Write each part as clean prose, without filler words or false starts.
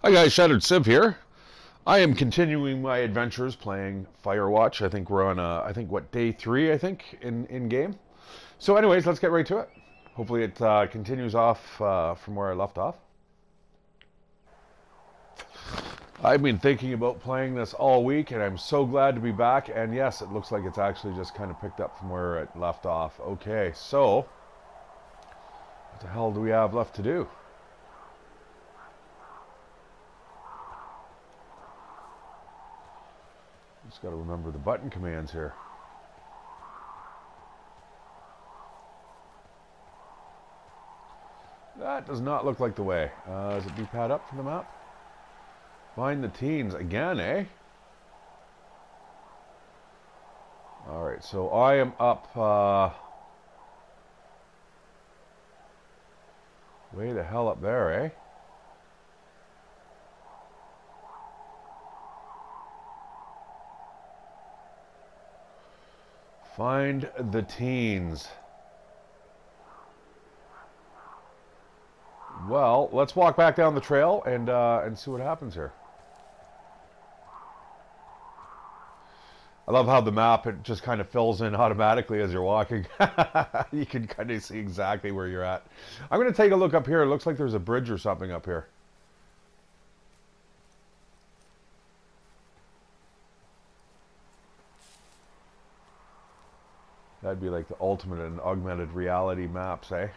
Hi guys, ShatteredCiv here. I am continuing my adventures playing Firewatch. I think we're on, what, day 3, I think, in game. So anyways, let's get right to it. Hopefully it continues off from where I left off. I've been thinking about playing this all week, and I'm so glad to be back. And yes, it looks like it's actually just kind of picked up from where it left off. Okay, so what the hell do we have left to do? Just got to remember the button commands here. That does not look like the way. Is it D-pad up for the map? Find the teens again, eh? Alright, so I am up way the hell up there, eh? Find the teens. Well, let's walk back down the trail and see what happens here. I love how the map, it just kind of fills in automatically as you're walking. You can kind of see exactly where you're at. I'm going to take a look up here. It looks like there's a bridge or something up here. That'd be like the ultimate in augmented reality maps, eh?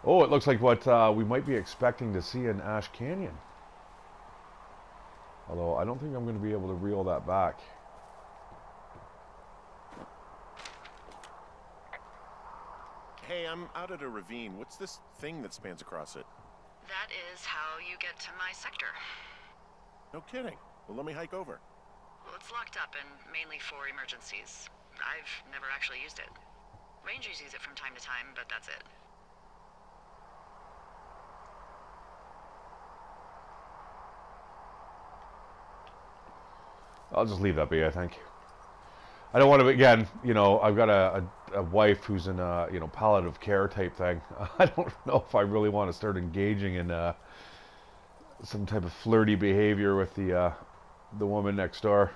Oh, it looks like what we might be expecting to see in Ash Canyon. Although, I don't think I'm going to be able to reel that back. Hey, I'm out at a ravine. What's this thing that spans across it? That is how you get to my sector. No kidding. Well, let me hike over. Well, it's locked up and mainly for emergencies. I've never actually used it. Rangers use it from time to time, but that's it. I'll just leave that be, I think. I don't want to, again, you know, I've got a wife who's in a, you know, palliative care type thing. I don't know if I really want to start engaging in some type of flirty behavior with the woman next door.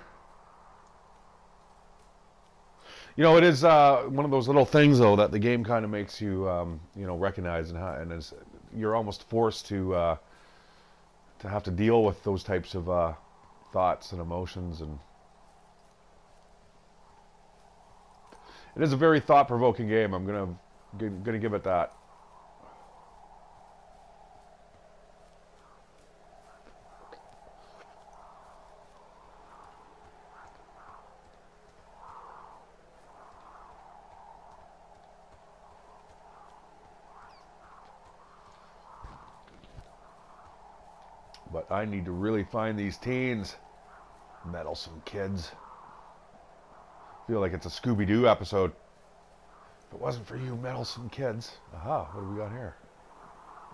You know, it is one of those little things, though, that the game kind of makes you, you know, recognize, and you're almost forced to have to deal with those types of thoughts and emotions, and it is a very thought-provoking game. I'm gonna give it that. But I need to really find these teens. Meddlesome kids. Feel like it's a Scooby-Doo episode. If it wasn't for you meddlesome kids. Aha, what do we got here?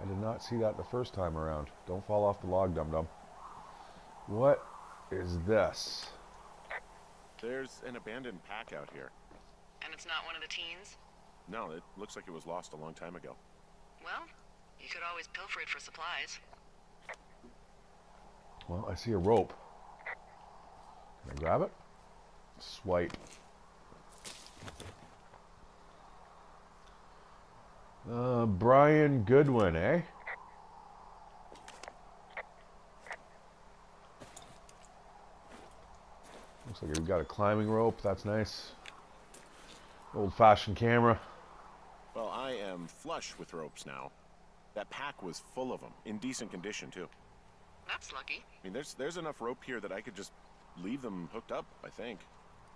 I did not see that the first time around. Don't fall off the log, dum-dum. What is this? There's an abandoned pack out here. And it's not one of the teens? No, it looks like it was lost a long time ago. Well, you could always pilfer it for supplies. Well, I see a rope. Can I grab it? Swipe. Brian Goodwin, eh? Looks like we've got a climbing rope. That's nice. Old-fashioned camera. Well, I am flush with ropes now. That pack was full of them, in decent condition, too. That's lucky. I mean, there's enough rope here that I could just leave them hooked up, I think.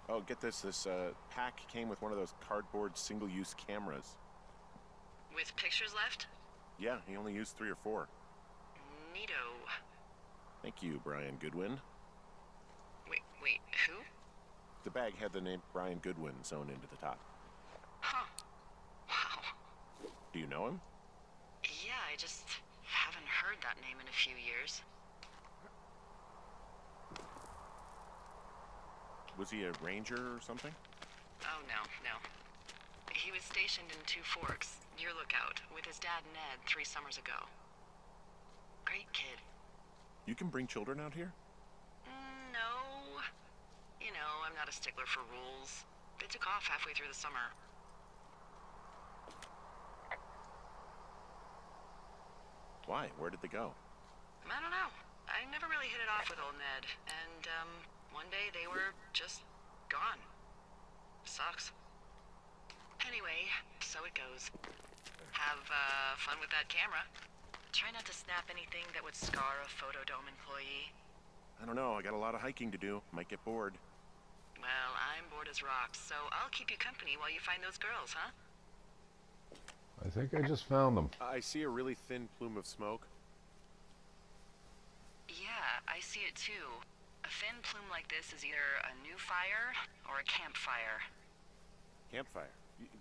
Oh, get this. This pack came with one of those cardboard single-use cameras. With pictures left? Yeah, he only used 3 or 4. Neato. Thank you, Brian Goodwin. Wait, who? The bag had the name Brian Goodwin sewn into the top. Huh. Wow. Do you know him? Yeah, I just haven't heard that name in a few years. Was he a ranger or something? Oh, no. He was stationed in Two Forks, your lookout, with his dad Ned 3 summers ago. Great kid. You can bring children out here? No. You know, I'm not a stickler for rules. They took off halfway through the summer. Why? Where did they go? I don't know. I never really hit it off with old Ned, and, one day they were just gone. Sucks. Anyway, so it goes. Have, fun with that camera. Try not to snap anything that would scar a Photodome employee. I don't know. I got a lot of hiking to do. Might get bored. Well, I'm bored as rocks, so I'll keep you company while you find those girls, huh? I think I just found them. I see a really thin plume of smoke. Yeah, I see it too. A thin plume like this is either a new fire or a campfire. Campfire.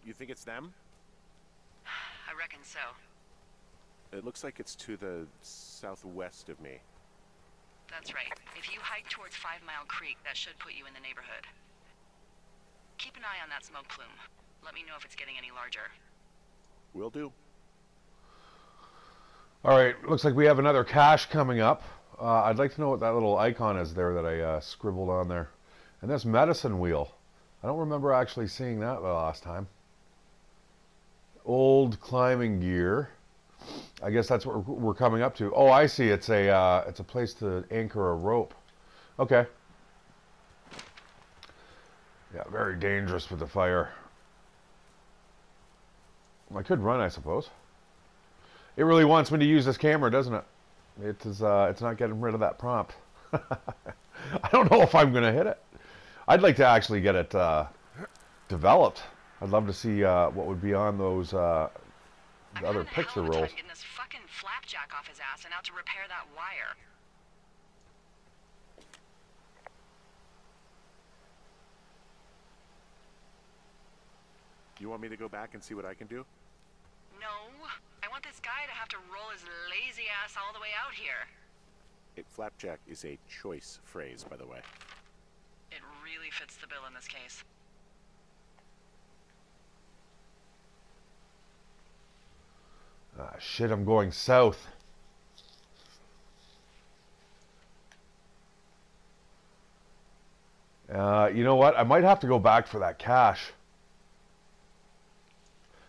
You think it's them? I reckon so. It looks like it's to the southwest of me. That's right. If you hike towards 5 Mile Creek, that should put you in the neighborhood. Keep an eye on that smoke plume. Let me know if it's getting any larger. Will do. All right, looks like we have another cache coming up. I'd like to know what that little icon is there that I scribbled on there. And this medicine wheel. I don't remember actually seeing that the last time. Old climbing gear. I guess that's what we're coming up to. Oh, I see. It's a place to anchor a rope. Okay. Yeah, very dangerous with the fire. I could run, I suppose. It really wants me to use this camera, doesn't it? It's not getting rid of that prompt. I don't know if I'm going to hit it. I'd like to actually get it developed. I'd love to see what would be on those other picture rolls. I'm getting this fucking flapjack off his ass and out to repair that wire. You want me to go back and see what I can do? No, I want this guy to have to roll his lazy ass all the way out here. Flapjack is a choice phrase, by the way. It really fits the bill in this case. Ah, shit, I'm going south. You know what? I might have to go back for that cache.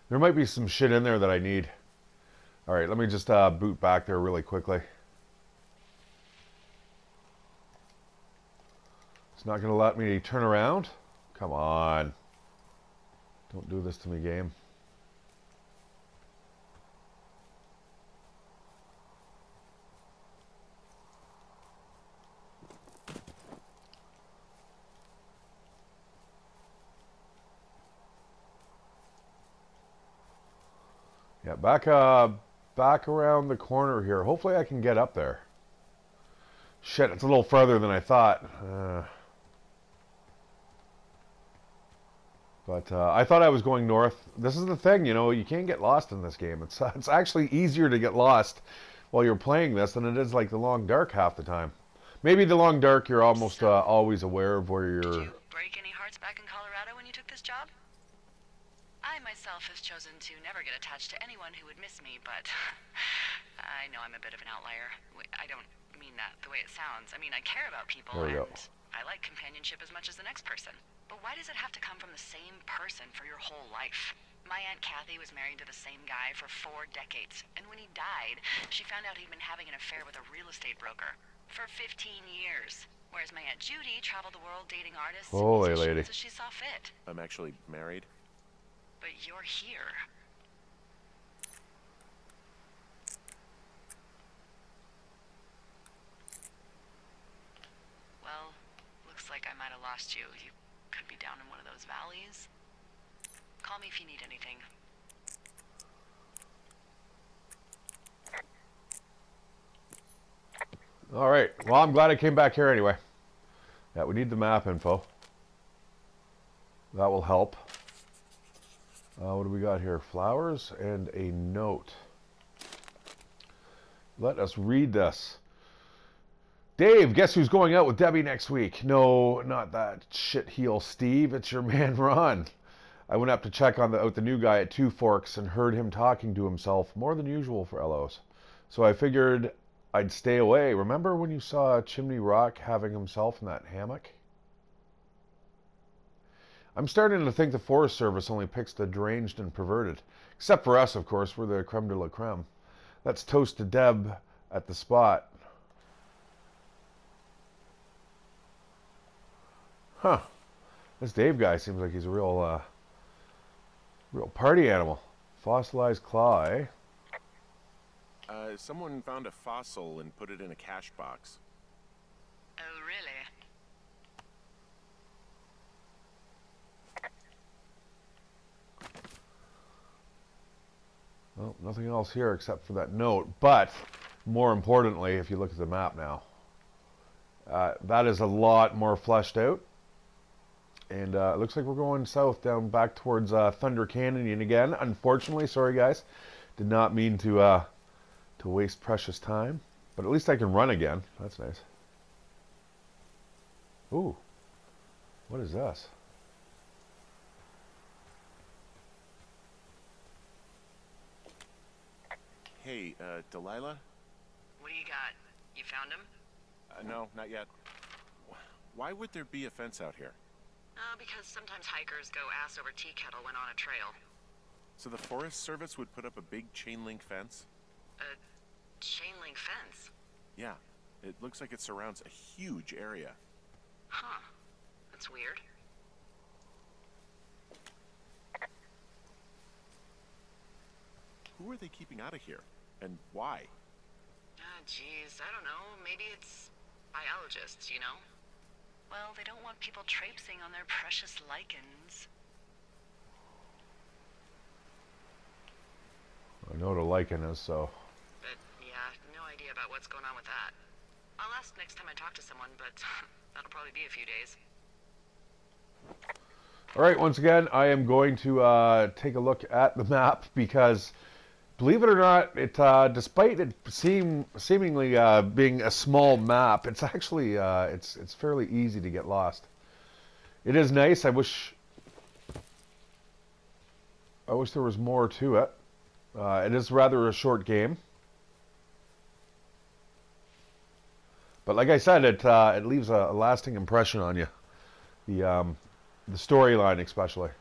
There might be some shit in there that I need. All right, let me just boot back there really quickly. It's not going to let me turn around? Come on. Don't do this to me, game. Yeah, back around the corner here. Hopefully I can get up there. Shit, it's a little farther than I thought. But I thought I was going north. This is the thing, you know, you can't get lost in this game. It's actually easier to get lost while you're playing this than it is like the Long Dark half the time. Maybe the Long Dark you're almost always aware of where you're... Did you break any hearts back in Colorado when you took this job? I myself has chosen to never get attached to anyone who would miss me, but I know I'm a bit of an outlier. I don't mean that the way it sounds. I mean, I care about people, and I like companionship as much as the next person. But why does it have to come from the same person for your whole life? My Aunt Kathy was married to the same guy for 4 decades, and when he died, she found out he'd been having an affair with a real estate broker for 15 years. Whereas my Aunt Judy traveled the world dating artists and musicians as she saw fit. I'm actually married. But you're here. Well, looks like I might have lost you. You could be down in one of those valleys. Call me if you need anything. All right. Well, I'm glad I came back here anyway. Yeah, we need the map info. That will help. What do we got here? Flowers and a note. Let us read this. Dave, guess who's going out with Debbie next week? No, not that shit heel Steve. It's your man Ron. I went up to check on out the new guy at Two Forks and heard him talking to himself more than usual for LOs. So I figured I'd stay away. Remember when you saw Chimney Rock having himself in that hammock? I'm starting to think the Forest Service only picks the deranged and perverted. Except for us, of course. We're the creme de la creme. Let's toast to Deb at the spot. Huh. This Dave guy seems like he's a real party animal. Fossilized claw, eh? Someone found a fossil and put it in a cash box. Oh, really? Well, nothing else here except for that note. But, more importantly, if you look at the map now, that is a lot more fleshed out. And it looks like we're going south down back towards Thunder Canyon again. Unfortunately, sorry guys, did not mean to waste precious time. But at least I can run again. That's nice. Ooh, what is this? Hey, Delilah? What do you got? You found him? No, not yet. Why would there be a fence out here? Because sometimes hikers go ass over tea kettle when on a trail. So the Forest Service would put up a big chain link fence? A chain link fence? Yeah. It looks like it surrounds a huge area. Huh. That's weird. Who are they keeping out of here? And why? Geez, I don't know. Maybe it's biologists, you know? Well, they don't want people traipsing on their precious lichens. I know what a lichen is, so... But, yeah, no idea about what's going on with that. I'll ask next time I talk to someone, but that'll probably be a few days. Alright, once again, I am going to take a look at the map because, believe it or not, it despite it seemingly being a small map, it's actually it's fairly easy to get lost. It is nice. I wish there was more to it. It is rather a short game, but like I said, it leaves a lasting impression on you. The storyline, especially.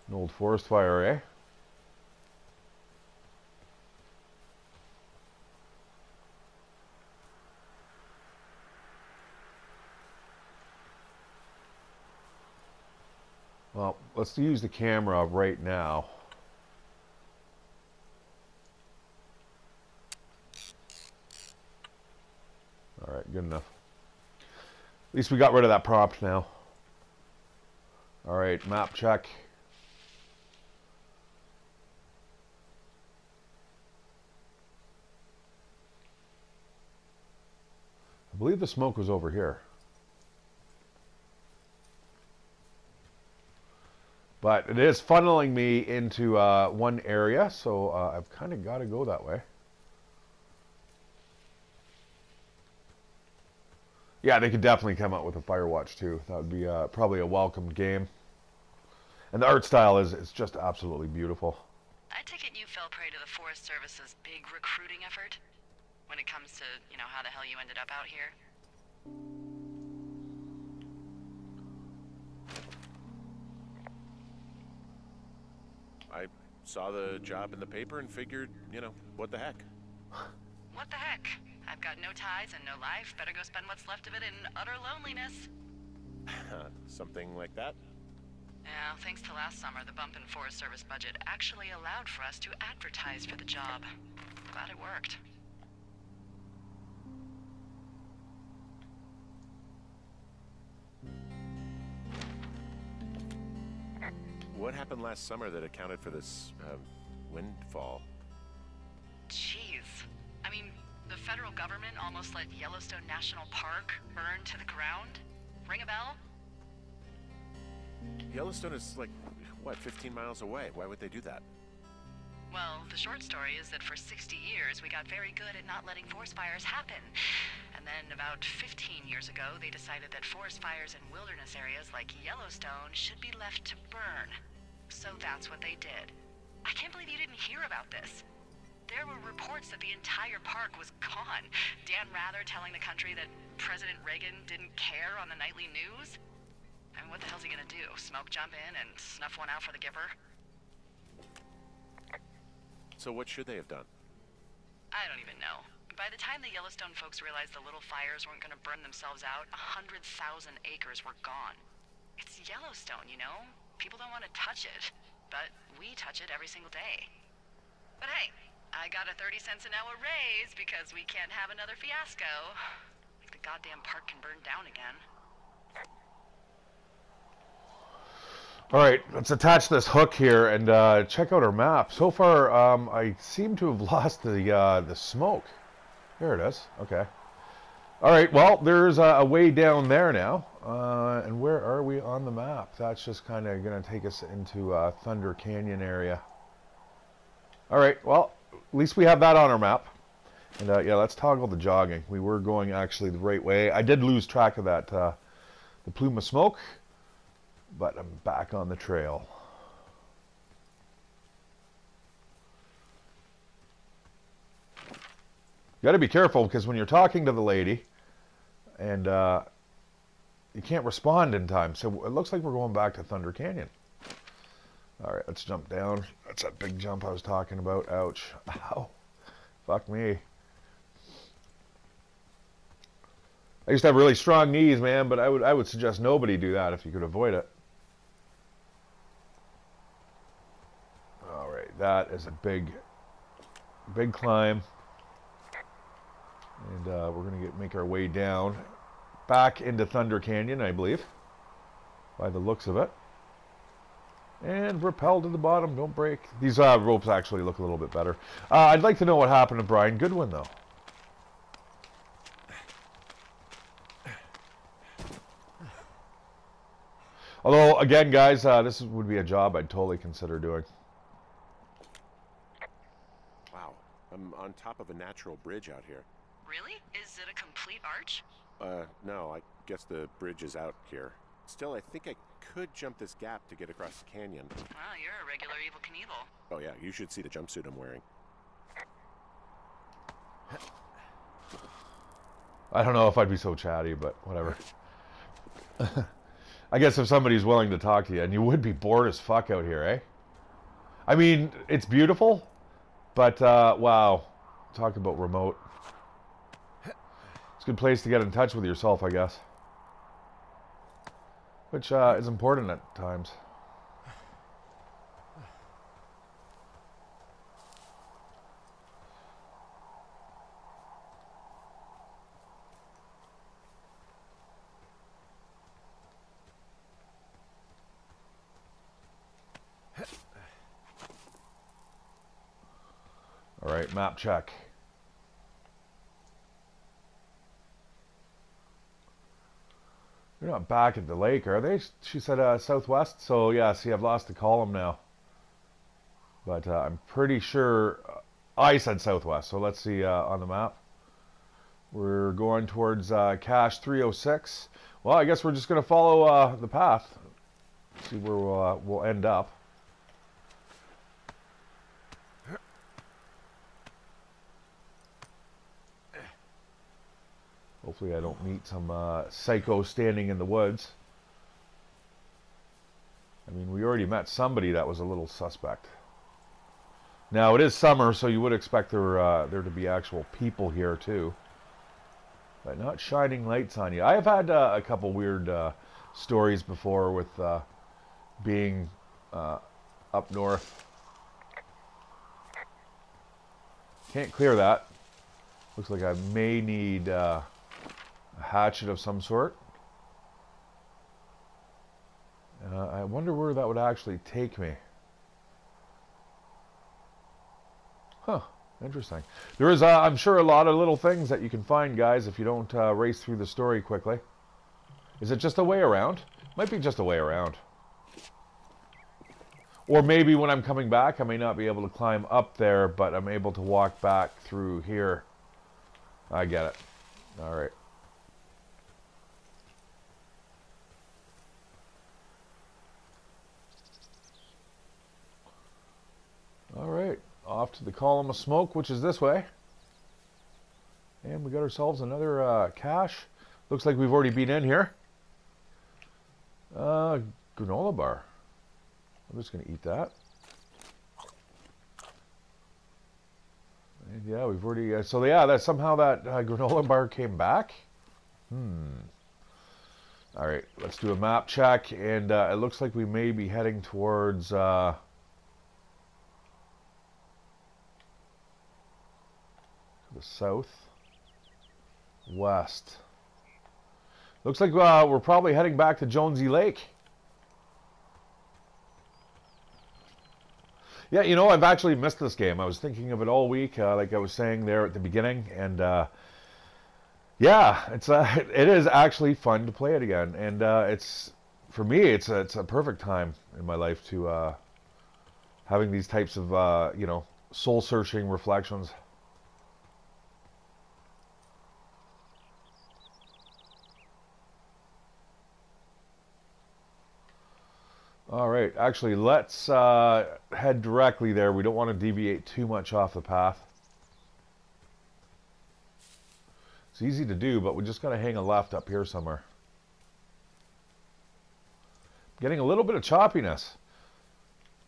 An old forest fire, eh? Well, let's use the camera right now. All right, good enough. At least we got rid of that prompt now. All right, map check. I believe the smoke was over here. But it is funneling me into one area, so I've kind of got to go that way. Yeah, they could definitely come out with a Firewatch too. That would be probably a welcomed game. And the art style is just absolutely beautiful. I take it you fell prey to the Forest Service's big recruiting effort? When it comes to, you know, how the hell you ended up out here? I saw the job in the paper and figured, you know, what the heck? What the heck? I've got no ties and no life. Better go spend what's left of it in utter loneliness. Something like that? Yeah, thanks to last summer, the bump in Forest Service budget actually allowed for us to advertise for the job. Glad it worked. What happened last summer that accounted for this, windfall? Jeez. I mean, the federal government almost let Yellowstone National Park burn to the ground? Ring a bell? Yellowstone is like, what, 15 miles away? Why would they do that? Well, the short story is that for 60 years, we got very good at not letting forest fires happen. And then about 15 years ago, they decided that forest fires in wilderness areas like Yellowstone should be left to burn. So that's what they did. I can't believe you didn't hear about this. There were reports that the entire park was gone. Dan Rather telling the country that President Reagan didn't care on the nightly news? I mean, what the hell's he gonna do? Smoke jump in and snuff one out for the giver? So what should they have done? I don't even know. By the time the Yellowstone folks realized the little fires weren't gonna burn themselves out, 100,000 acres were gone. It's Yellowstone, you know? People don't want to touch it. But we touch it every single day. But hey, I got a 30 cents an hour raise because we can't have another fiasco. Like the goddamn park can burn down again. All right, let's attach this hook here and check out our map. So far, I seem to have lost the smoke. There it is. Okay. All right, well, there's a way down there now. And where are we on the map? That's just kind of going to take us into Thunder Canyon area. All right, well, at least we have that on our map. And yeah, let's toggle the jogging. We were going actually the right way. I did lose track of that, the plume of smoke, but I'm back on the trail. You got to be careful because when you're talking to the lady and you can't respond in time. So it looks like we're going back to Thunder Canyon. All right, let's jump down. That's that big jump I was talking about. Ouch. Ow. Fuck me. I used to have really strong knees, man, but I would suggest nobody do that if you could avoid it. All right, that is a big climb. And we're going to make our way down back into Thunder Canyon, I believe, by the looks of it. And rappel to the bottom, don't break. These ropes actually look a little bit better. I'd like to know what happened to Brian Goodwin, though. Although, again, guys, this would be a job I'd totally consider doing. Wow, I'm on top of a natural bridge out here. Really? Is it a complete arch? No, I guess the bridge is out here. Still, I think I could jump this gap to get across the canyon. Wow, you're a regular Evel Knievel. Oh yeah, you should see the jumpsuit I'm wearing. I don't know if I'd be so chatty, but whatever. I guess if somebody's willing to talk to you, and you would be bored as fuck out here, eh? I mean, it's beautiful, but wow. Talk about remote. It's a good place to get in touch with yourself, I guess. Which is important at times. All right, map check. They're not back at the lake, are they? She said southwest. So yeah, see, I've lost the column now. But I'm pretty sure I said southwest. So let's see on the map. We're going towards cache 306. Well, I guess we're just going to follow the path. See where we'll end up. Hopefully I don't meet some psycho standing in the woods. I mean, we already met somebody that was a little suspect. Now, it is summer, so you would expect there to be actual people here, too. But not shining lights on you. I have had a couple weird stories before with being up north. Can't clear that. Looks like I may need... a hatchet of some sort. I wonder where that would actually take me. Huh, interesting. There is, I'm sure, a lot of little things that you can find, guys, if you don't race through the story quickly. Is it just a way around? Might be just a way around. Or maybe when I'm coming back, I may not be able to climb up there, but I'm able to walk back through here. I get it. All right. All right. Off to the column of smoke, which is this way. And we got ourselves another cache. Looks like we've already been in here. Granola bar. I'm just going to eat that. And yeah, we've already... so yeah, that somehow that granola bar came back. All right, let's do a map check. And it looks like we may be heading towards... the south. West. Looks like we're probably heading back to Jonesy Lake. Yeah, you know, I've actually missed this game. I was thinking of it all week, like I was saying there at the beginning, and yeah, it is actually fun to play it again, and it's for me, it's a perfect time in my life to having these types of you know, soul-searching reflections. All right, actually, let's head directly there. We don't want to deviate too much off the path. It's easy to do, but we just got to hang a left up here somewhere. Getting a little bit of choppiness.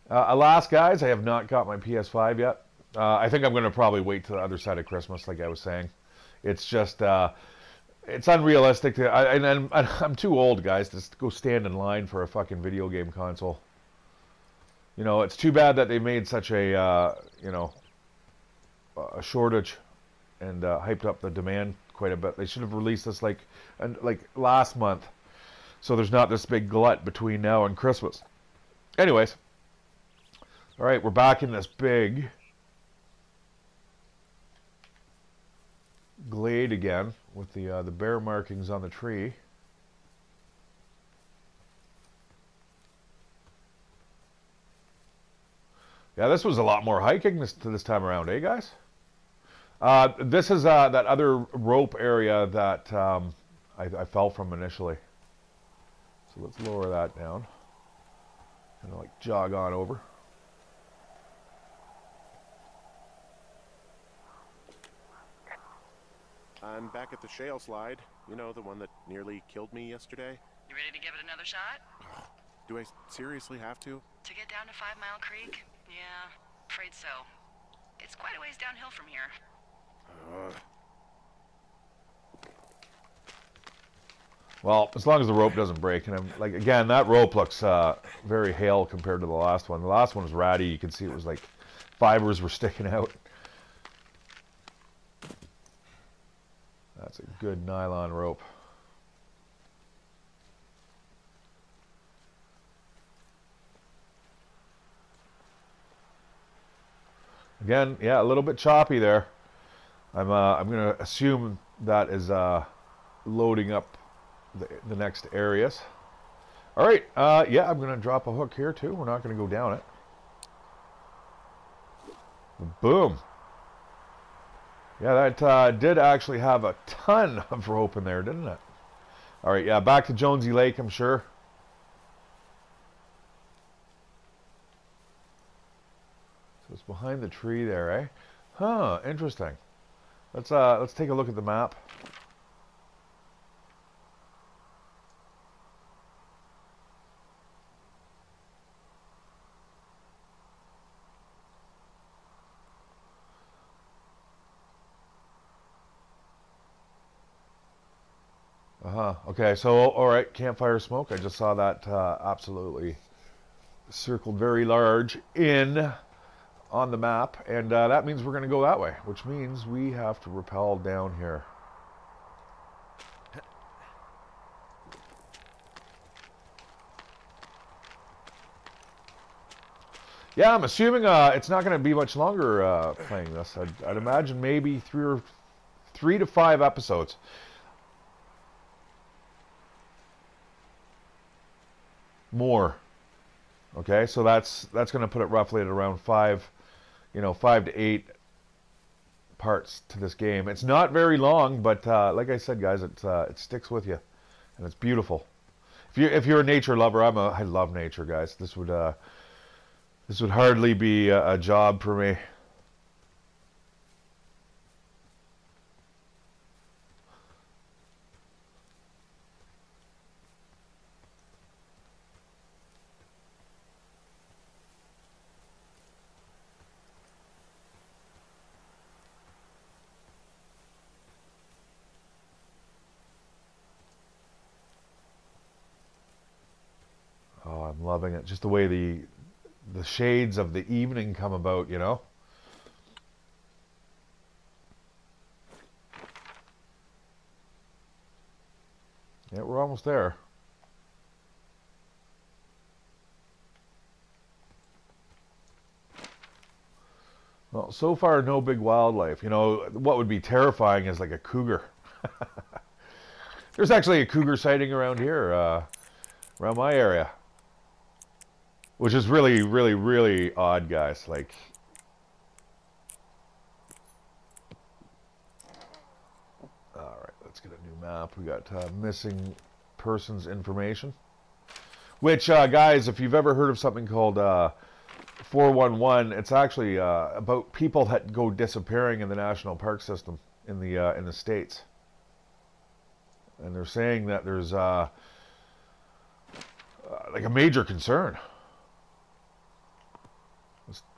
Alas, guys, I have not got my PS5 yet. I think I'm going to probably wait till the other side of Christmas, like I was saying. It's just... it's unrealistic to, and I'm too old, guys, to go stand in line for a fucking video game console. You know, it's too bad that they made such a, you know, a shortage and hyped up the demand quite a bit. They should have released this like last month, so there's not this big glut between now and Christmas. Anyways, all right, we're back in this big glade again with the bear markings on the tree. Yeah, this was a lot more hiking this time around, eh, guys? This is that other rope area that I fell from initially. So let's lower that down. Kind of like jog on over. I'm back at the shale slide. You know, the one that nearly killed me yesterday. You ready to give it another shot? Do I seriously have to? To get down to 5 Mile Creek? Yeah, afraid so. It's quite a ways downhill from here. Well, as long as the rope doesn't break, and I'm like, again, that rope looks very hale compared to the last one. The last one was ratty. You can see it was like fibers were sticking out. That's a good nylon rope. Again, yeah, a little bit choppy there. I'm going to assume that is loading up the next areas. All right, yeah, I'm going to drop a hook here too. We're not going to go down it. Boom. Yeah, that did actually have a ton of rope in there, didn't it? All right, yeah, back to Jonesy Lake, I'm sure. So it's behind the tree there, eh? Huh, interesting. Let's take a look at the map. Okay, so, all right, campfire smoke. I just saw that absolutely circled very large in on the map, and that means we're going to go that way, which means we have to rappel down here. Yeah, I'm assuming it's not going to be much longer playing this. I'd imagine maybe 3 to 5 episodes. More. Okay, so that's going to put it roughly at around 5, 5 to 8 parts to this game. It's not very long, but like I said, guys, it sticks with you, and it's beautiful. If you're a nature lover, I love nature, guys. This would hardly be a job for me. Oh, I'm loving it. Just the way the shades of the evening come about, you know? Yeah, we're almost there. Well, so far, no big wildlife. You know, what would be terrifying is like a cougar. There's actually a cougar sighting around here, around my area. Which is really, really, really odd, guys. Like, all right, let's get a new map. We got missing persons information. Which, guys, if you've ever heard of something called 411, it's actually about people that go disappearing in the national park system in the States. And they're saying that there's like a major concern.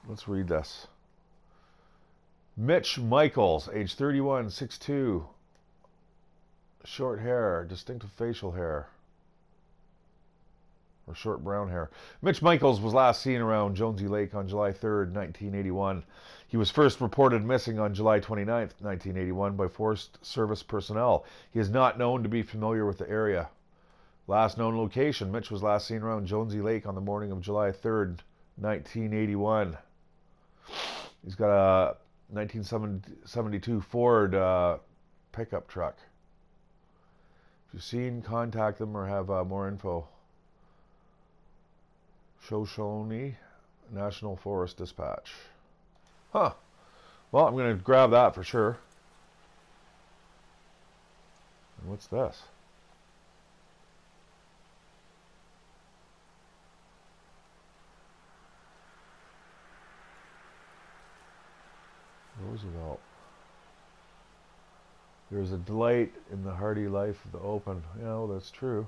Let's read this. Mitch Michaels, age 31, 6'2", short hair, distinctive facial hair, or short brown hair. Mitch Michaels was last seen around Jonesy Lake on July 3rd, 1981. He was first reported missing on July 29th, 1981 by Forest Service personnel. He is not known to be familiar with the area. Last known location, Mitch was last seen around Jonesy Lake on the morning of July 3rd, 1981. He's got a 1972 Ford pickup truck. If you've seen, contact them or have more info. Shoshone National Forest Dispatch. Huh. Well, I'm going to grab that for sure. And what's this? Roosevelt. There's a delight in the hardy life of the open. You know, that's true.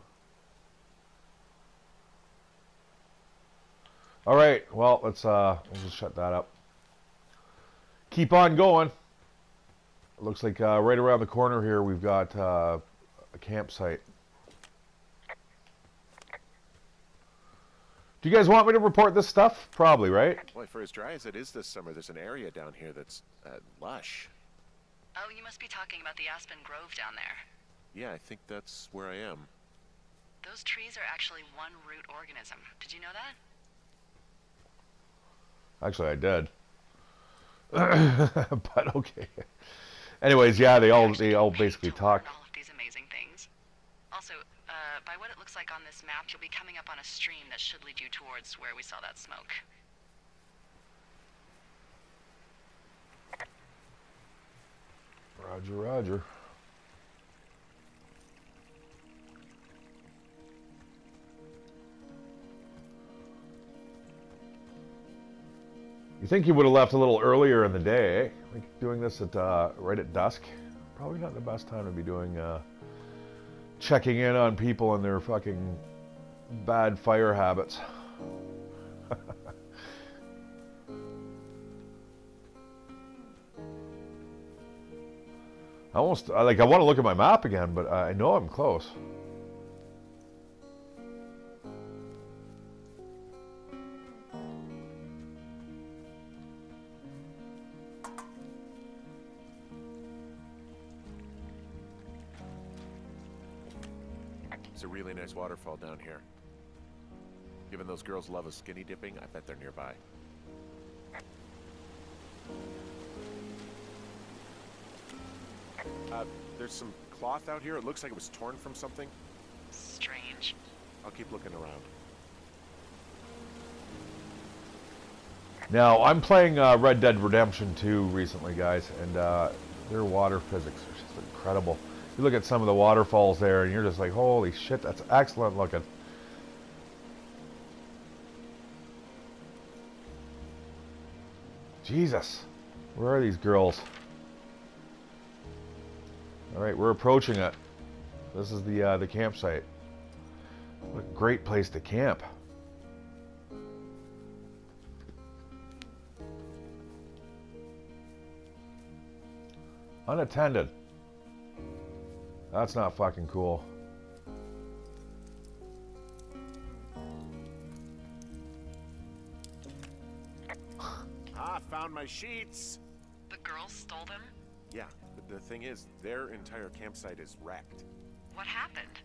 All right, well, we'll just shut that up. Keep on going. It looks like right around the corner here we've got a campsite. Do you guys want me to report this stuff? Probably, right? Boy, for as dry as it is this summer, there's an area down here that's lush. Oh, you must be talking about the Aspen Grove down there. Yeah, I think that's where I am. Those trees are actually one root organism. Did you know that? Actually, I did. But okay. Anyways, yeah, they all basically talk. All of these amazing things. Also, by what it looks like on this map, you'll be coming up on a stream that should lead you towards where we saw that smoke. Roger, roger. You think you would have left a little earlier in the day, eh? Like doing this at right at dusk? Probably not the best time to be doing checking in on people and their fucking bad fire habits. I want to look at my map again, but I know I'm close. It's a really nice waterfall down here. Given those girls love a skinny dipping, I bet they're nearby. There's some cloth out here. It looks like it was torn from something. Strange. I'll keep looking around. Now, I'm playing Red Dead Redemption 2 recently, guys, and their water physics are just incredible. You look at some of the waterfalls there, and you're just like, holy shit, that's excellent looking. Jesus, where are these girls? All right, we're approaching it. This is the campsite. What a great place to camp. Unattended. That's not fucking cool. Ah, found my sheets. The girls stole them? Yeah, but the thing is, their entire campsite is wrecked. What happened?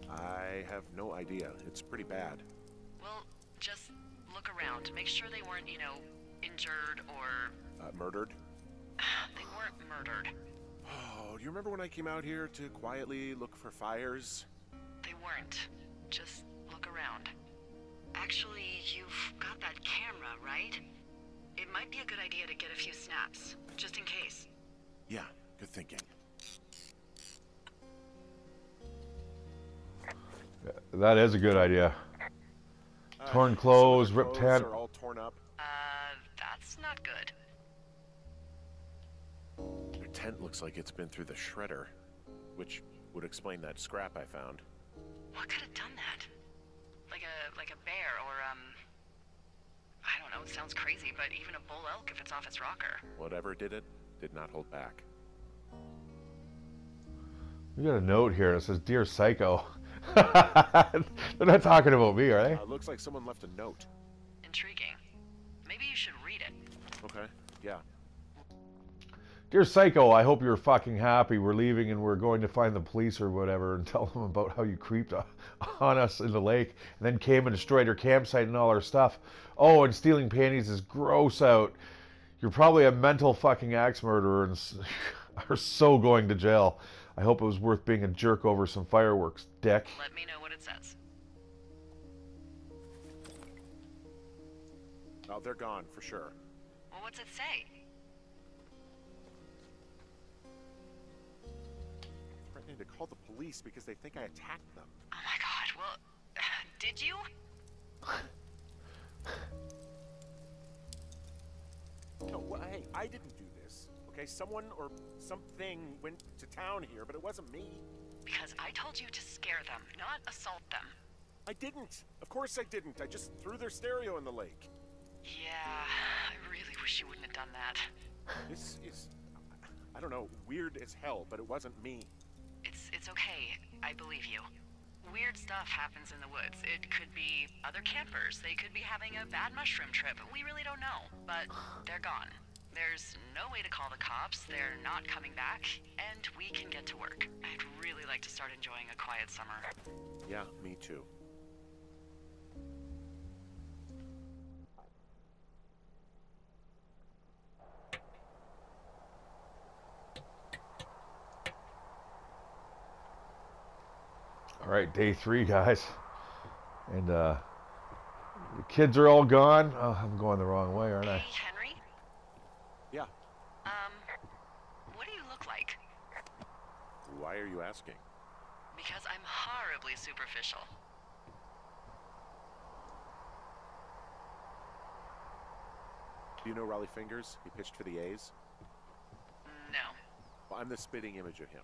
I have no idea. It's pretty bad. Well, just look around. Make sure they weren't, you know, injured or... Murdered? They weren't murdered. Oh, do you remember when I came out here to quietly look for fires? They weren't. Just look around. Actually, you've got that camera, right? It might be a good idea to get a few snaps, just in case. Yeah, good thinking. That is a good idea. Torn clothes, some of the ripped clothes tent. are all torn up. That's not good. Their tent looks like it's been through the shredder, which would explain that scrap I found. What could have done that? Like a bear or, I don't know, it sounds crazy, but even a bull elk if it's off its rocker. Whatever did it, did not hold back. We got a note here that says, "Dear Psycho." They're not talking about me, are they? Looks like someone left a note. Intriguing. Maybe you should read it. Okay, yeah. Dear Psycho, I hope you're fucking happy. We're leaving and we're going to find the police or whatever and tell them about how you creeped on us in the lake and then came and destroyed our campsite and all our stuff. Oh, and stealing panties is gross out. You're probably a mental fucking axe murderer and are so going to jail. I hope it was worth being a jerk over some fireworks, dick. Let me know what it says. Oh, they're gone for sure. Well, what's it say? Threatening to call the police because they think I attacked them. Oh my god, well, did you? No, well, hey, I didn't do this. Okay, someone or something went to town here, but it wasn't me. Because I told you to scare them, not assault them. I didn't. Of course I didn't. I just threw their stereo in the lake. Yeah, I really wish you wouldn't have done that. This is, I don't know, weird as hell, but it wasn't me. It's okay. I believe you. Weird stuff happens in the woods. It could be other campers. They could be having a bad mushroom trip. We really don't know. But they're gone. There's no way to call the cops. They're not coming back. And we can get to work. I'd really like to start enjoying a quiet summer. Yeah, me too. All right, day 3, guys. And the kids are all gone. Oh, I'm going the wrong way, aren't I? Hey, Henry? Yeah. What do you look like? Why are you asking? Because I'm horribly superficial. Do you know Raleigh Fingers? He pitched for the A's. No. Well, I'm the spitting image of him.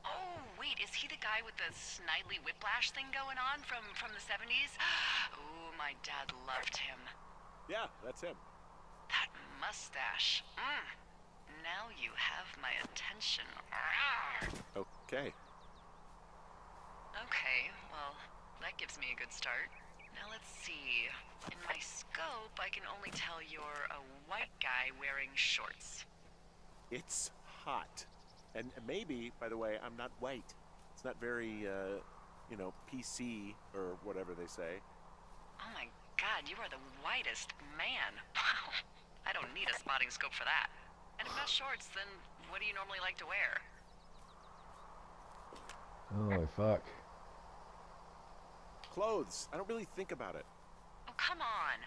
Oh, wait, is he the guy with the snidely whiplash thing going on from the 70s? Ooh, my dad loved him. Yeah, that's him. That mustache. Now you have my attention. Okay. Okay, well, that gives me a good start. Now let's see. In my scope, I can only tell you're a white guy wearing shorts. It's hot. And maybe, by the way, I'm not white. It's not very, you know, PC or whatever they say. Oh my god, you are the whitest man. Wow. I don't need a spotting scope for that. And if not shorts, then what do you normally like to wear? Holy fuck. Clothes. I don't really think about it. Oh, come on.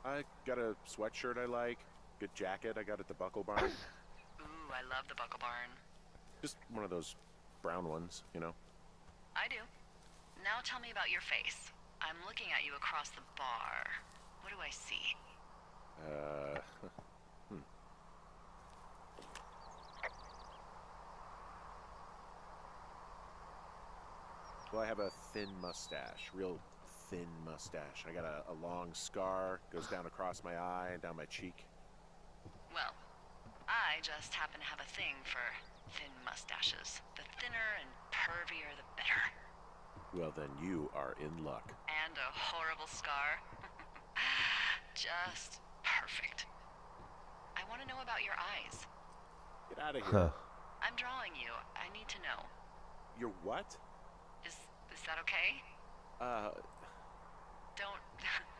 I got a sweatshirt I like. Good jacket I got at the Buckle Barn. Ooh, I love the Buckle Barn. Just one of those brown ones, you know? I do. Now tell me about your face. I'm looking at you across the bar. What do I see? Well, I have a thin mustache. Real thin mustache. I got a long scar. Goes down across my eye and down my cheek. Well, I just happen to have a thing for thin mustaches. The thinner and pervier, the better. Well, then you are in luck. And a horrible scar. Just perfect. I want to know about your eyes. Get out of here. I'm drawing you. I need to know. You're what? Is that okay?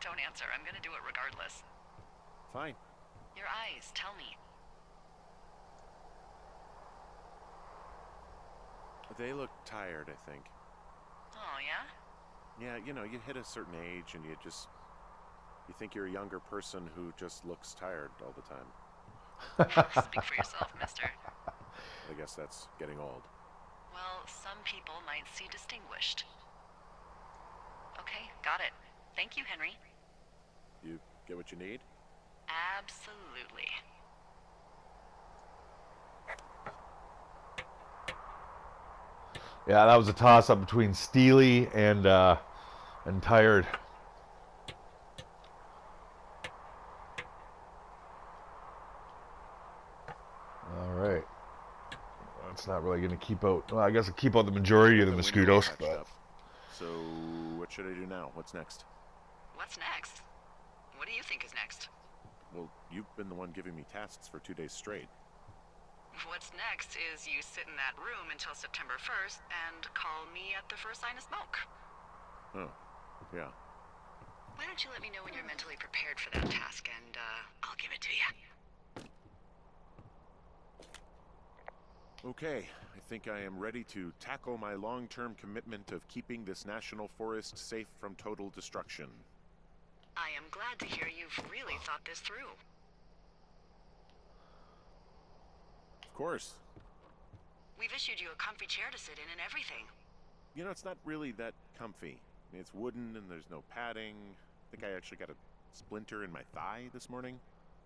Don't answer. I'm gonna do it regardless. Fine. Your eyes, tell me. They look tired, I think. Oh, yeah? Yeah, you know, you hit a certain age and you think you're a younger person who just looks tired all the time. Speak for yourself, mister. I guess that's getting old. Well, some people might see distinguished. Okay, got it. Thank you, Henry. You get what you need? Absolutely. Yeah, that was a toss-up between steely and tired. All right. That's not really going to keep out... Well, I guess it'll keep out the majority of the mosquitoes, but... So, what should I do now? What's next? What's next? What do you think is next? Well, you've been the one giving me tasks for 2 days straight. What's next is you sit in that room until September 1st and call me at the first sign of smoke. Oh, yeah. Why don't you let me know when you're mentally prepared for that task and I'll give it to you. Okay, I think I am ready to tackle my long-term commitment of keeping this national forest safe from total destruction. I am glad to hear you've really thought this through. Of course. We've issued you a comfy chair to sit in and everything. You know, it's not really that comfy. I mean, it's wooden and there's no padding. I think I actually got a splinter in my thigh this morning.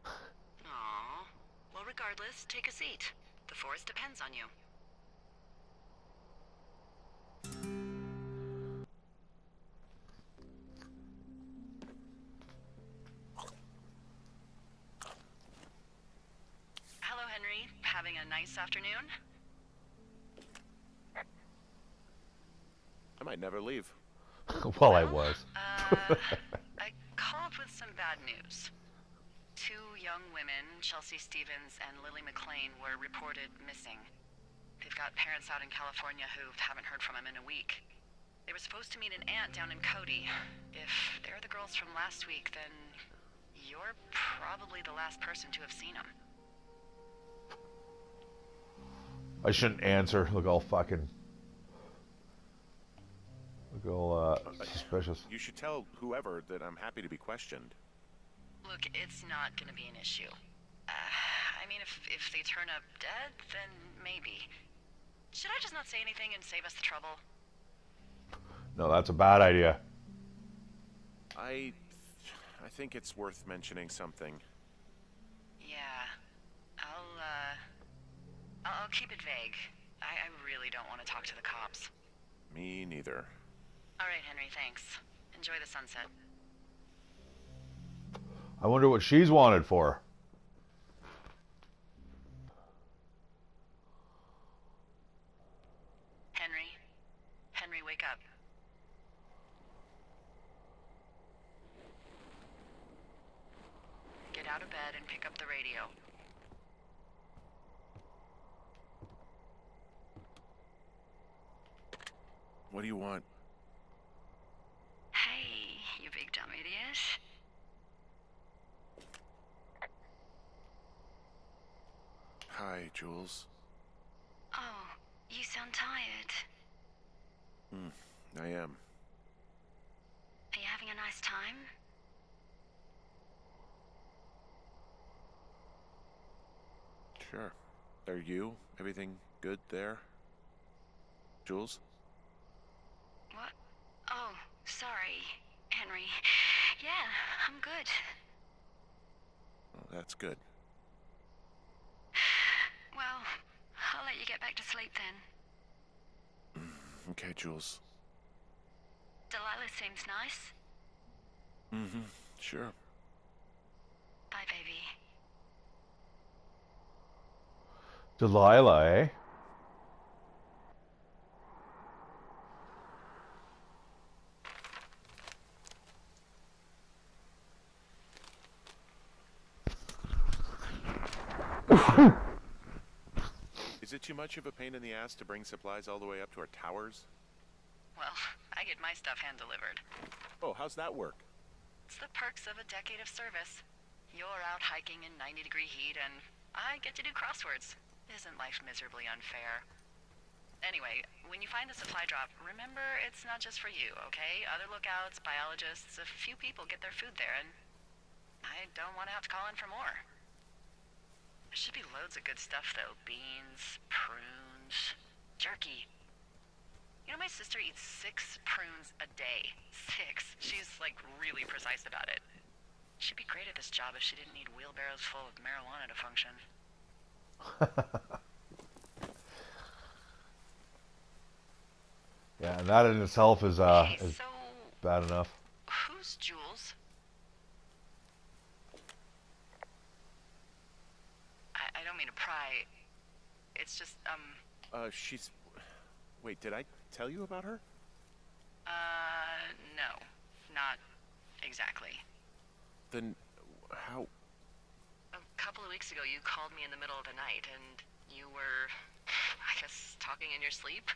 Aww. Well, regardless, take a seat. The forest depends on you. Hello, Henry. Having a nice afternoon? I might never leave. Well, I was. I called with some bad news. 2 young women, Chelsea Stevens and Lily McLean, were reported missing. They've got parents out in California who haven't heard from them in a week. They were supposed to meet an aunt down in Cody. If they're the girls from last week, then you're probably the last person to have seen them. I shouldn't answer. Look all fucking... Look all suspicious. You should tell whoever that I'm happy to be questioned. Look, it's not gonna be an issue. I mean, if they turn up dead, then maybe. Should I just not say anything and save us the trouble? No, that's a bad idea. I think it's worth mentioning something. Yeah. I'll keep it vague. I really don't want to talk to the cops. Me neither. All right, Henry, thanks. Enjoy the sunset. I wonder what she's wanted for. Henry, wake up. Get out of bed and pick up the radio. What do you want? Hey, you big dumb idiot. Hi, Jules. Oh, you sound tired. I am. a nice time? Sure. Are you? Everything good there? Jules? What? Oh, sorry, Henry. Yeah, I'm good. Well, that's good. Well, I'll let you get back to sleep then. Okay, Jules. Delilah seems nice. Mm-hmm. Sure. Bye, baby. Delilah, eh? Is it too much of a pain in the ass to bring supplies all the way up to our towers? Well, I get my stuff hand-delivered. Oh, how's that work? It's the perks of a decade of service. You're out hiking in 90-degree heat, and I get to do crosswords. Isn't life miserably unfair? Anyway, when you find the supply drop, remember it's not just for you, okay? Other lookouts, biologists, a few people get their food there, and I don't want to have to call in for more. There should be loads of good stuff, though. Beans, prunes, jerky. You know, my sister eats 6 prunes a day. 6. She's, like, really precise about it. She'd be great at this job if she didn't need wheelbarrows full of marijuana to function. Yeah, and that in itself is Hey, is so bad enough. who's Jules? I don't mean to pry. It's just, She's... Wait, did I tell you about her? no. Not exactly. Then... how... A couple of weeks ago, you called me in the middle of the night, and you were, I guess, talking in your sleep?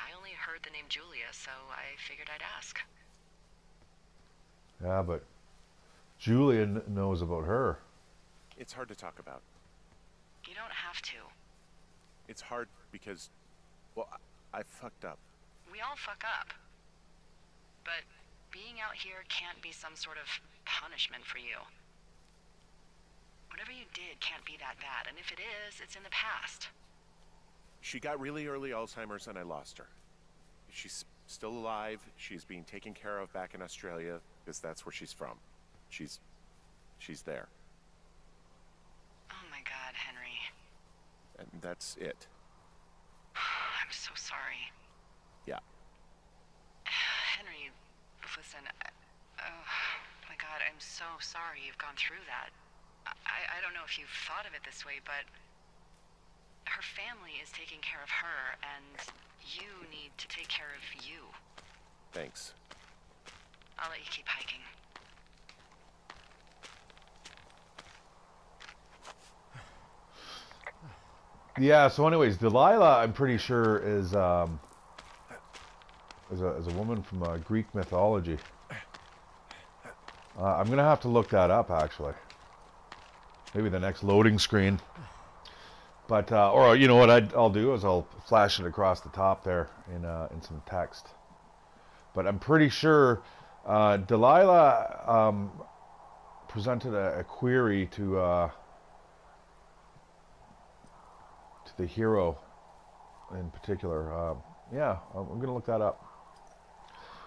I only heard the name Julia, so I figured I'd ask. Yeah, but Julian knows about her. It's hard to talk about. You don't have to. It's hard because... well, I fucked up. We all fuck up. But being out here can't be some sort of punishment for you. Whatever you did can't be that bad, and if it is, it's in the past. She got really early Alzheimer's and I lost her. She's still alive. She's being taken care of back in Australia because that's where she's from. She's there. Oh my God, Henry. And that's it. I'm so sorry. Yeah. Henry, listen, oh my God, I'm so sorry you've gone through that. I don't know if you've thought of it this way, but her family is taking care of her, and you need to take care of you. Thanks. I'll let you keep hiking. Yeah. So, anyways, Delilah, I'm pretty sure is a woman from Greek mythology. I'm gonna have to look that up actually. Maybe the next loading screen. But or you know what I'll do is I'll flash it across the top there in some text. But I'm pretty sure Delilah presented a query to the hero in particular. Yeah, I'm gonna look that up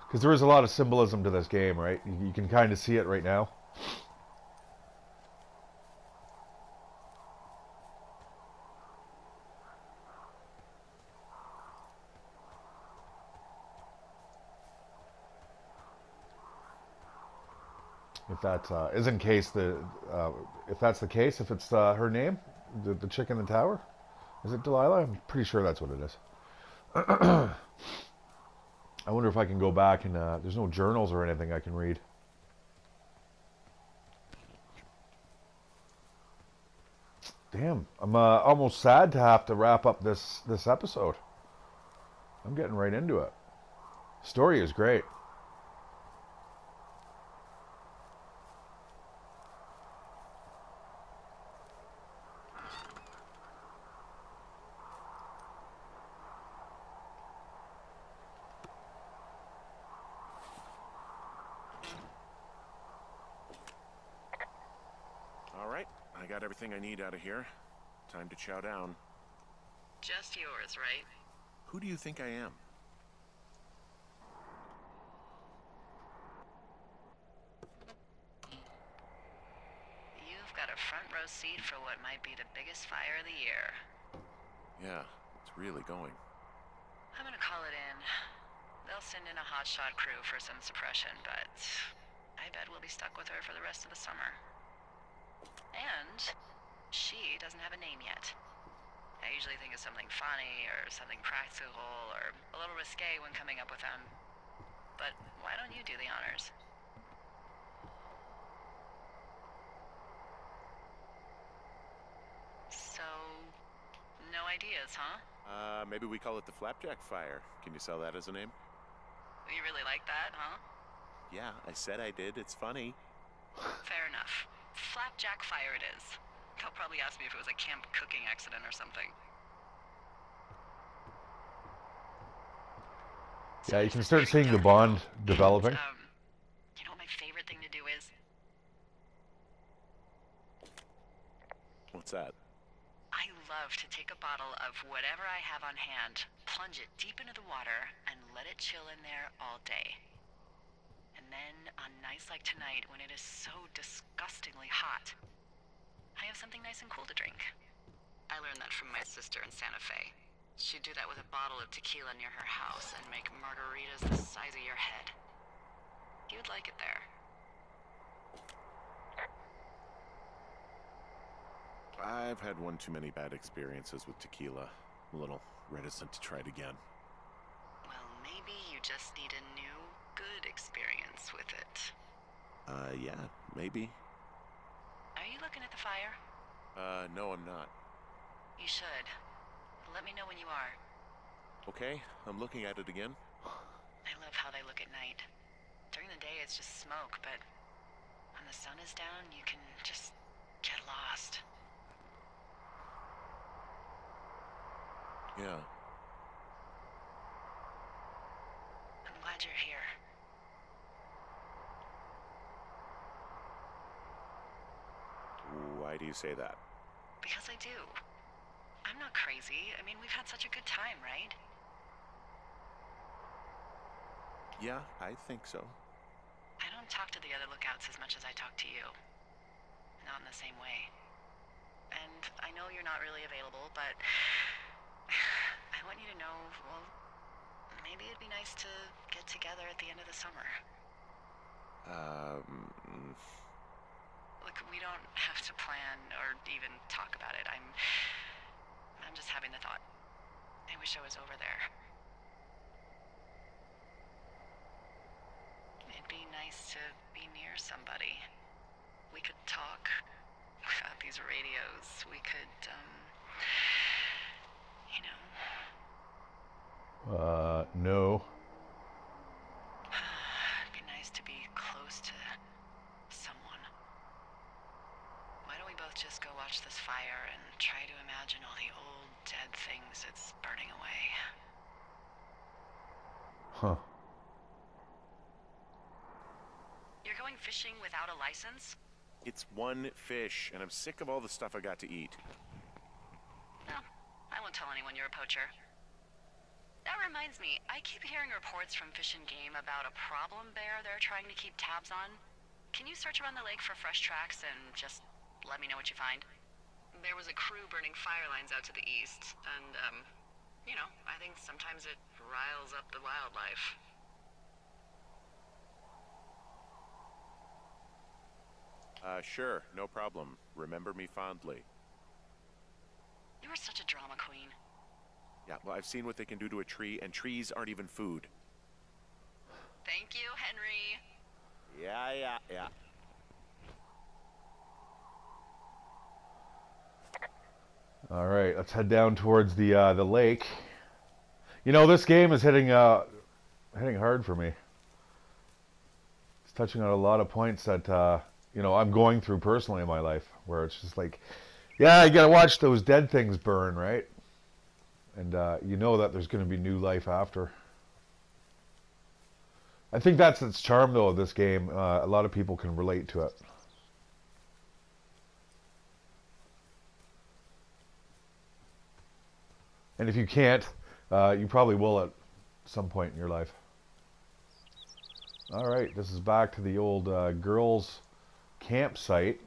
because there is a lot of symbolism to this game, right? You can kind of see it right now. If that isn't case if that's the case, if it's her name, the chick in the tower, is it Delilah? I'm pretty sure that's what it is. I wonder if I can go back and there's no journals or anything I can read. Damn, I'm almost sad to have to wrap up this episode. I'm getting right into it. Story is great. got everything I need out of here. Time to chow down. Just yours, right? Who do you think I am? You've got a front row seat for what might be the biggest fire of the year. Yeah, it's really going. I'm gonna call it in. They'll send in a hotshot crew for some suppression, but I bet we'll be stuck with her for the rest of the summer. And she doesn't have a name yet. I usually think of something funny or something practical or a little risque when coming up with them. But why don't you do the honors? So, no ideas, huh? Maybe we call it the Flapjack Fire. Can you sell that as a name? You really like that, huh? Yeah, I said I did. It's funny. Fair enough. Flapjack Fire it is. They'll probably ask me if it was a camp cooking accident or something. Yeah, you can start seeing the bond developing. You know what my favorite thing to do is? What's that? I love to take a bottle of whatever I have on hand, plunge it deep into the water, and let it chill in there all day. And then, on nights like tonight, when it is so disgustingly hot, I have something nice and cool to drink. I learned that from my sister in Santa Fe. She'd do that with a bottle of tequila near her house and make margaritas the size of your head. You'd like it there. I've had one too many bad experiences with tequila. I'm a little reticent to try it again. Well, maybe you just need a new, good experience with it. Yeah, maybe. Are you looking at the fire? No, I'm not. You should. Let me know when you are. Okay, I'm looking at it again. I love how they look at night. During the day, it's just smoke, but when the sun is down, you can just get lost. Yeah. I'm glad you're here. Why do you say that? Because I do. I'm not crazy. I mean, we've had such a good time, right? Yeah, I think so. I don't talk to the other lookouts as much as I talk to you. Not in the same way. And I know you're not really available, but I want you to know, well, maybe it'd be nice to get together at the end of the summer. Look, we don't have to plan or even talk about it. I'm just having the thought. I wish I was over there. It'd be nice to be near somebody. We could talk without these radios. We could, you know. No. It'd be nice to be close to someone. Why don't we both just go watch this fire and try to imagine all the old dead things it's burning away? Huh. You're going fishing without a license? It's one fish, and I'm sick of all the stuff I got to eat. No, I won't tell anyone you're a poacher. That reminds me, I keep hearing reports from Fish and Game about a problem bear they're trying to keep tabs on. Can you search around the lake for fresh tracks and just let me know what you find? There was a crew burning fire lines out to the east, and, you know, I think sometimes it riles up the wildlife. Sure, no problem. Remember me fondly. You are such a drama queen. Yeah, well, I've seen what they can do to a tree, and trees aren't even food. Thank you, Henry. Yeah. All right, let's head down towards the lake. You know, this game is hitting hard for me. It's touching on a lot of points that you know, I'm going through personally in my life, where it's just like, yeah, you gotta watch those dead things burn, right? And you know that there's going to be new life after. I think that's its charm, though, of this game. A lot of people can relate to it. And if you can't, you probably will at some point in your life. All right, this is back to the old girls' campsite.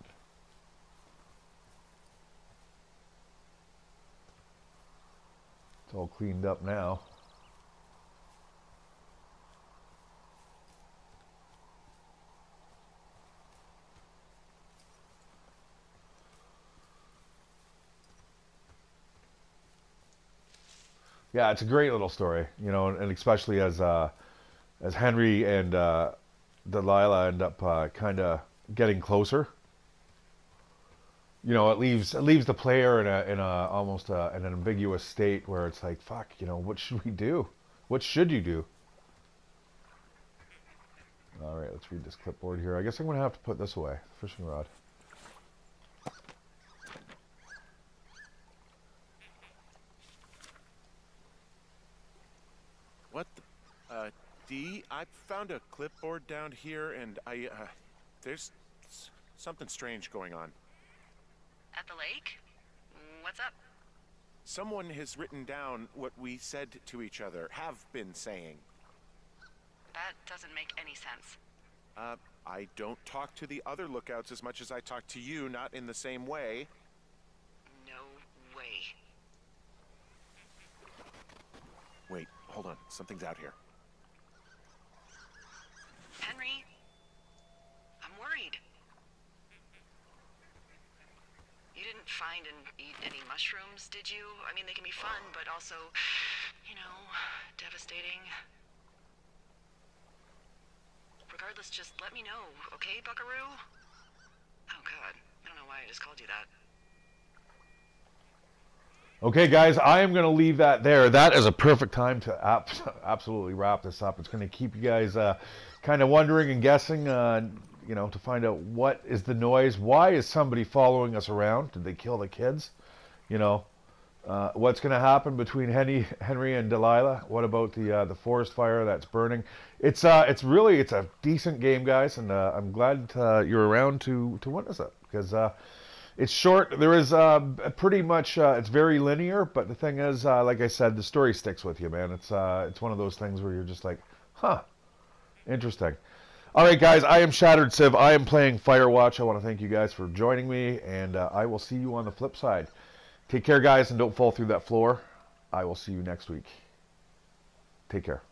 It's all cleaned up now. Yeah, it's a great little story, you know, and especially as Henry and Delilah end up kind of getting closer. You know, it leaves the player in a almost in an ambiguous state where it's like, fuck, you know, what should we do? What should you do? All right, let's read this clipboard here. I guess I'm gonna have to put this away, the fishing rod. What the, Dee, I found a clipboard down here, and there's something strange going on. At the lake? What's up? Someone has written down what we said to each other, have been saying. That doesn't make any sense. I don't talk to the other lookouts as much as I talk to you, not in the same way. No way. Wait, hold on. Something's out here. Henry? I'm worried. You didn't find and eat any mushrooms, did you? I mean, they can be fun, but also, you know, devastating. Regardless, just let me know, okay, Buckaroo? Oh, God. I don't know why I just called you that. Okay, guys, I am going to leave that there. That is a perfect time to absolutely wrap this up. It's going to keep you guys kind of wondering and guessing, you know, to find out what is the noise. Why is somebody following us around? Did they kill the kids? You know, what's going to happen between Henry and Delilah? What about the forest fire that's burning? It's really a decent game, guys, and I'm glad you're around to witness it, because it's short. There is pretty much it's very linear, but the thing is, like I said, the story sticks with you, man. It's one of those things where you're just like, huh, interesting. All right, guys, I am ShatteredCiv. I am playing Firewatch. I want to thank you guys for joining me, and I will see you on the flip side. Take care, guys, and don't fall through that floor. I will see you next week. Take care.